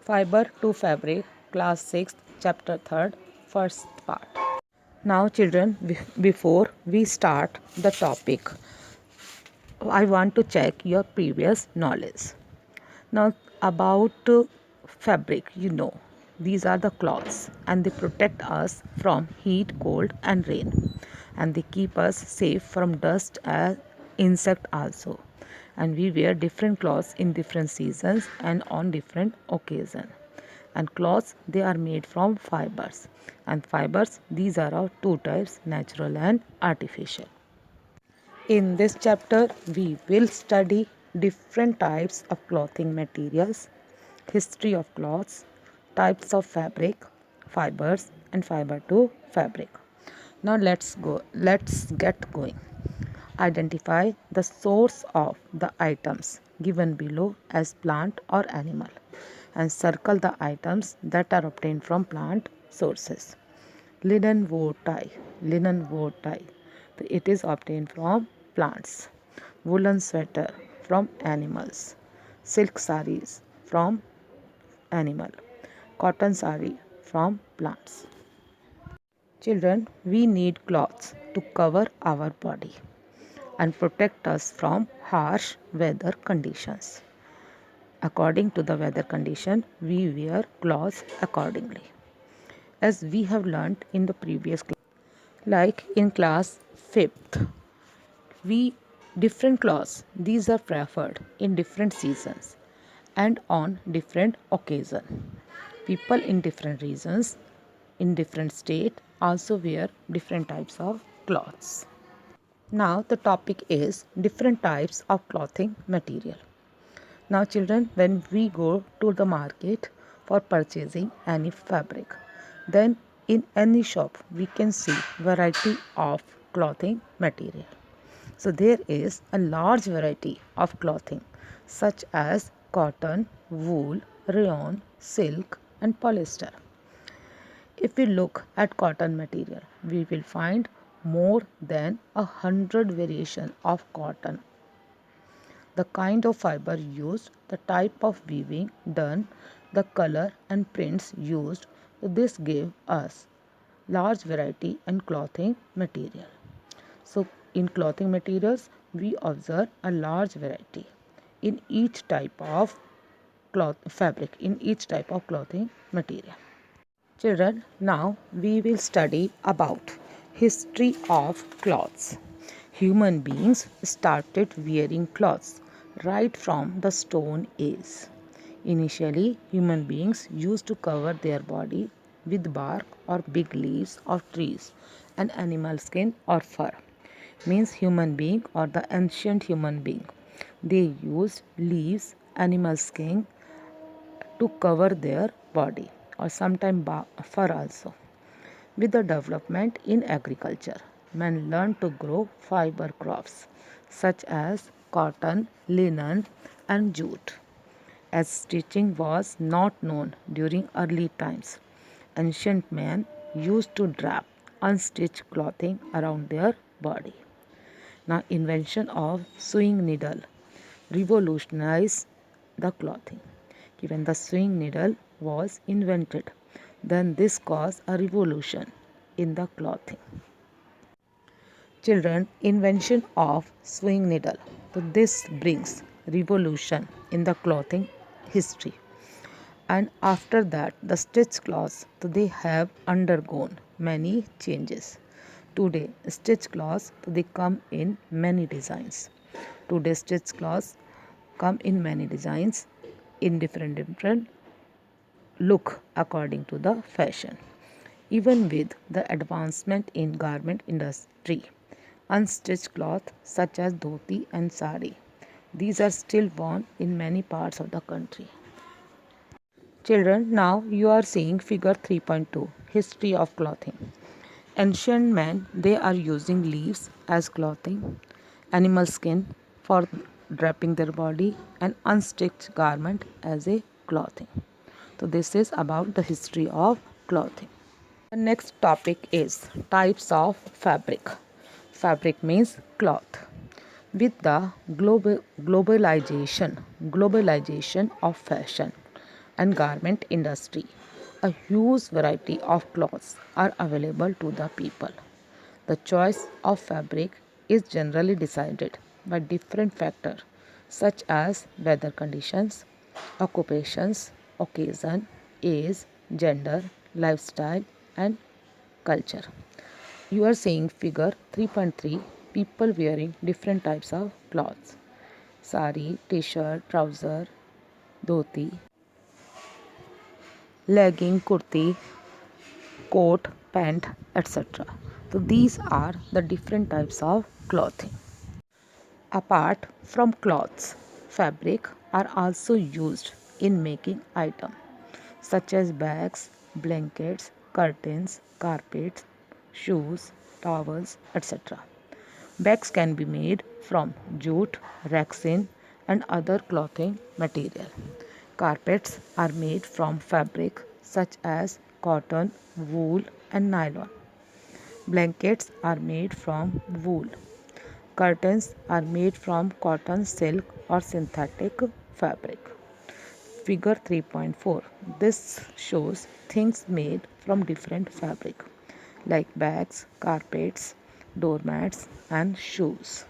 Fiber to Fabric, Class 6th, Chapter 3rd, First Part. Now children, before we start the topic, I want to check your previous knowledge. Now about fabric, these are the cloths and they protect us from heat, cold and rain, and they keep us safe from dust and insect also. And we wear different clothes in different seasons and on different occasions. And cloths, they are made from fibers, and fibers, these are of two types, natural and artificial. In this chapter, we will study different types of clothing materials, history of cloths, types of fabric, fibers, and fiber to fabric. Now let's get going. Identify the source of the items given below as plant or animal, and circle the items that are obtained from plant sources. Linen wool tie. Linen wool tie. It is obtained from plants. Woolen sweater from animals. Silk sarees from animal. Cotton saree from plants. Children, we need clothes to cover our body and protect us from harsh weather conditions. According to the weather condition, we wear clothes accordingly. As we have learnt in the previous class, like in class 5th, we different clothes, these are preferred in different seasons and on different occasions. People in different regions, in different state also wear different types of clothes. Now the topic is different types of clothing material. Now children, when we go to the market for purchasing any fabric, then in any shop we can see variety of clothing material. So there is a large variety of clothing such as cotton, wool, rayon, silk and polyester. If we look at cotton material, we will find more than 100 variations of cotton. The kind of fiber used, the type of weaving done, the color and prints used, this gave us large variety in clothing material. So in clothing materials, we observe a large variety in each type of fabric, in each type of clothing material. Children, now we will study about history of clothes. Human beings started wearing clothes right from the Stone Age. Initially, human beings used to cover their body with bark or big leaves of trees and animal skin or fur. Means human being or the ancient human being. They used leaves, animal skin to cover their body or sometimes fur also. With the development in agriculture, men learned to grow fiber crops such as cotton, linen and jute. As stitching was not known during early times, ancient men used to wrap unstitched clothing around their body. Now invention of sewing needle revolutionized the clothing. When the sewing needle was invented, then this caused a revolution in the clothing. Children, invention of sewing needle. So this brings revolution in the clothing history. And after that, the stitched cloths, so they have undergone many changes. Today, stitched cloths, so they come in many designs. Today, stitched cloths come in many designs in different look according to the fashion. Even with the advancement in garment industry, unstitched cloth such as dhoti and sari, these are still worn in many parts of the country. Children, now you are seeing figure 3.2, history of clothing. Ancient men, they are using leaves as clothing, animal skin for wrapping their body and unstitched garment as a clothing. So this is about the history of clothing. The next topic is types of fabric. Fabric means cloth. With the globalization of fashion, and garment industry. A huge variety of clothes are available to the people. The choice of fabric is generally decided by different factors such as weather conditions, occupations, occasion, age, gender, lifestyle, and culture. You are seeing figure 3.3, people wearing different types of clothes: sari, t-shirt, trouser, dhoti, legging, kurti, coat, pant, etc. So these are the different types of clothing. Apart from clothes, fabric are also used in making items such as bags, blankets, curtains, carpets, shoes, towels, etc. Bags can be made from jute, resin, and other clothing material. Carpets are made from fabric such as cotton, wool, and nylon. Blankets are made from wool. Curtains are made from cotton, silk, or synthetic fabric. Figure 3.4. This shows things made from different fabric like bags, carpets, doormats, and shoes.